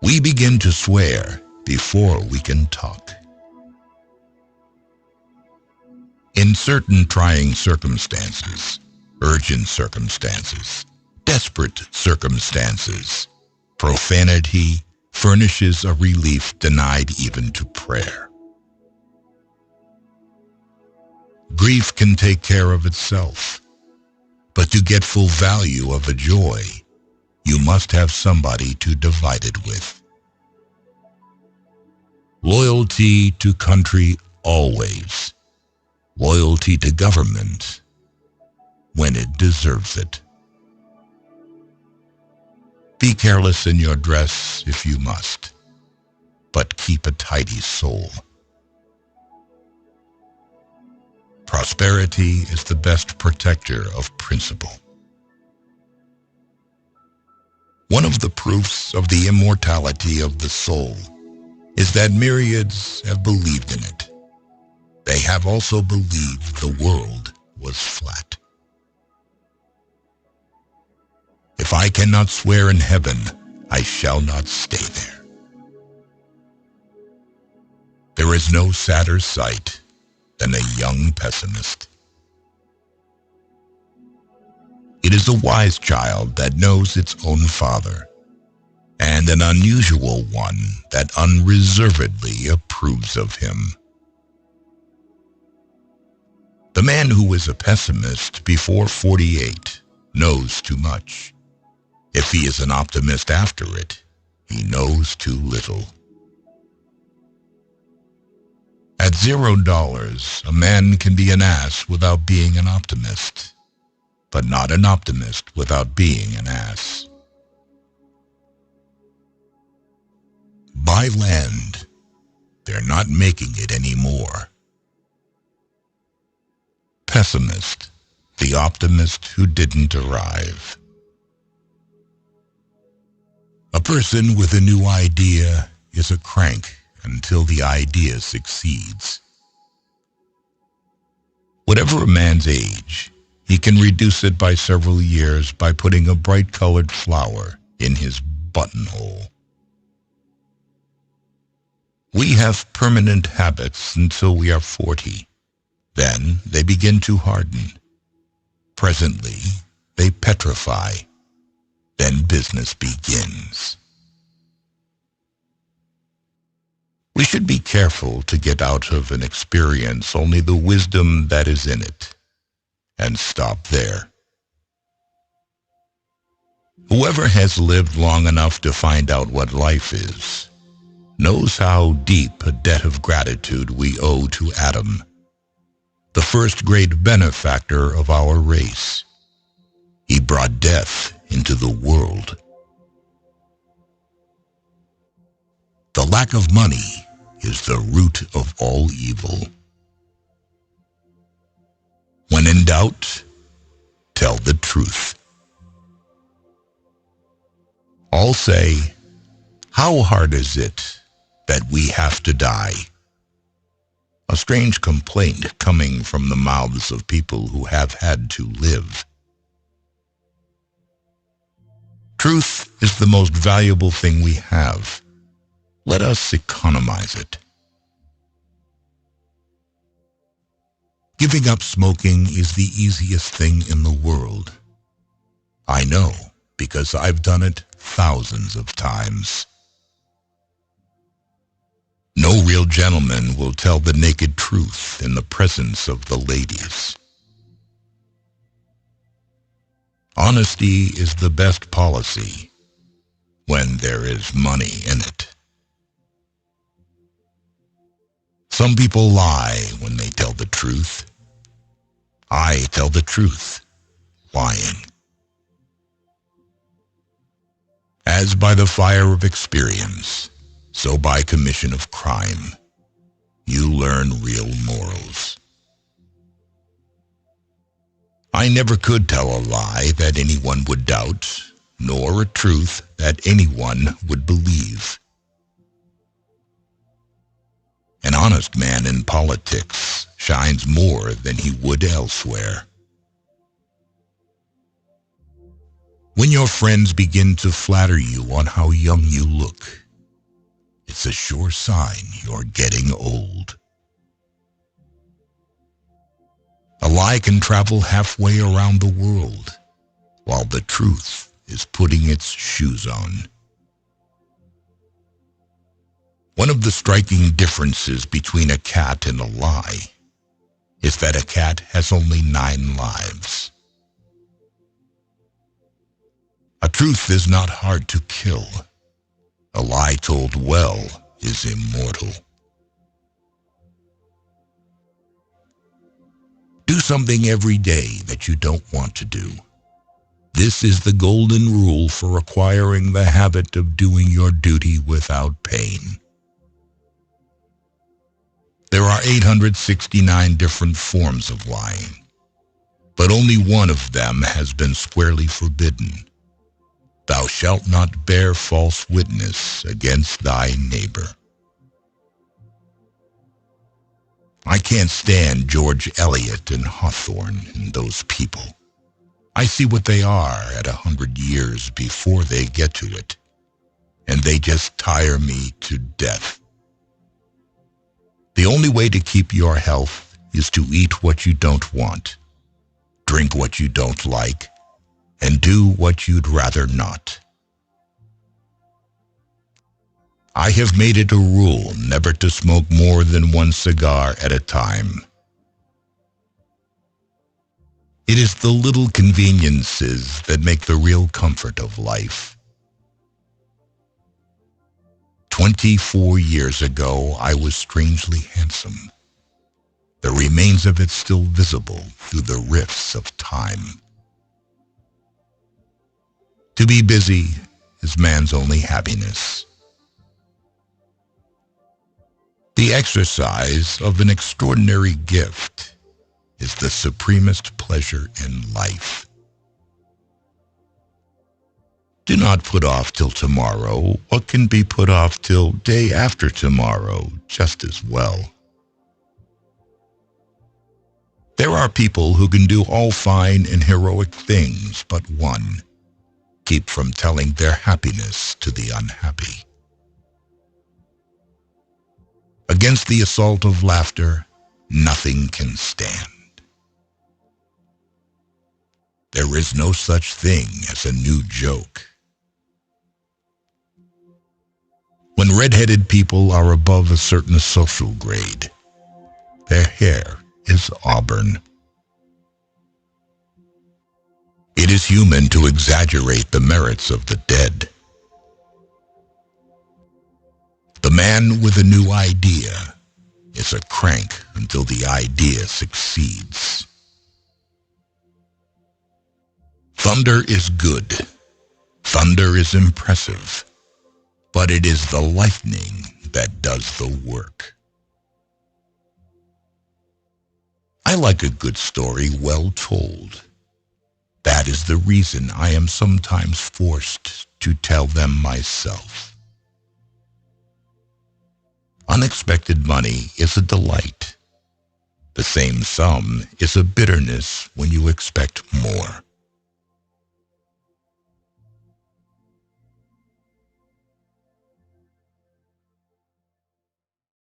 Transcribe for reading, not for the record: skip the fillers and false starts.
We begin to swear before we can talk. In certain trying circumstances, urgent circumstances, desperate circumstances, profanity furnishes a relief denied even to prayer. Grief can take care of itself, but to get full value of a joy, you must have somebody to divide it with. Loyalty to country always. Loyalty to government when it deserves it. Be careless in your dress if you must, but keep a tidy soul. Prosperity is the best protector of principle. One of the proofs of the immortality of the soul is that myriads have believed in it. They have also believed the world was flat. If I cannot swear in heaven, I shall not stay there. There is no sadder sight than a young pessimist. It is a wise child that knows its own father, and an unusual one that unreservedly approves of him. The man who is a pessimist before 48 knows too much. If he is an optimist after it, he knows too little. At $0, a man can be an ass without being an optimist, but not an optimist without being an ass. Buy land. They're not making it anymore. Pessimist, the optimist who didn't arrive. A person with a new idea is a crank until the idea succeeds. Whatever a man's age, he can reduce it by several years by putting a bright-colored flower in his buttonhole. We have permanent habits until we are 40. Then they begin to harden. Presently, they petrify. Then business begins. We should be careful to get out of an experience only the wisdom that is in it, and stop there. Whoever has lived long enough to find out what life is, knows how deep a debt of gratitude we owe to Adam, the first great benefactor of our race. He brought death into the world. The lack of money is the root of all evil. When in doubt, tell the truth. All say, "How hard is it that we have to die?" A strange complaint coming from the mouths of people who have had to live. Truth is the most valuable thing we have. Let us economize it. Giving up smoking is the easiest thing in the world. I know, because I've done it thousands of times. No real gentleman will tell the naked truth in the presence of the ladies. Honesty is the best policy when there is money in it. Some people lie when they tell the truth. I tell the truth, lying. As by the fire of experience, so by commission of crime, you learn real morals. I never could tell a lie that anyone would doubt, nor a truth that anyone would believe. An honest man in politics shines more than he would elsewhere. When your friends begin to flatter you on how young you look, It's a sure sign you're getting old. A lie can travel halfway around the world, while the truth is putting its shoes on. One of the striking differences between a cat and a lie is that a cat has only 9 lives. A truth is not hard to kill. A lie told well is immortal. Do something every day that you don't want to do. This is the golden rule for acquiring the habit of doing your duty without pain. There are 869 different forms of lying, but only one of them has been squarely forbidden. Thou shalt not bear false witness against thy neighbor. I can't stand George Eliot and Hawthorne and those people. I see what they are at 100 years before they get to it, and they just tire me to death. The only way to keep your health is to eat what you don't want, drink what you don't like, and do what you'd rather not. I have made it a rule never to smoke more than 1 cigar at a time. It is the little conveniences that make the real comfort of life. 24 years ago, I was strangely handsome. The remains of it still visible through the rifts of time. To be busy is man's only happiness. The exercise of an extraordinary gift is the supremest pleasure in life. Do not put off till tomorrow what can be put off till day after tomorrow just as well. There are people who can do all fine and heroic things but one: keep from telling their happiness to the unhappy. Against the assault of laughter, nothing can stand. There is no such thing as a new joke. When red-headed people are above a certain social grade, their hair is auburn. It is human to exaggerate the merits of the dead. The man with a new idea is a crank until the idea succeeds. Thunder is good. Thunder is impressive. But it is the lightning that does the work. I like a good story well told. That is the reason I am sometimes forced to tell them myself. Unexpected money is a delight. The same sum is a bitterness when you expect more.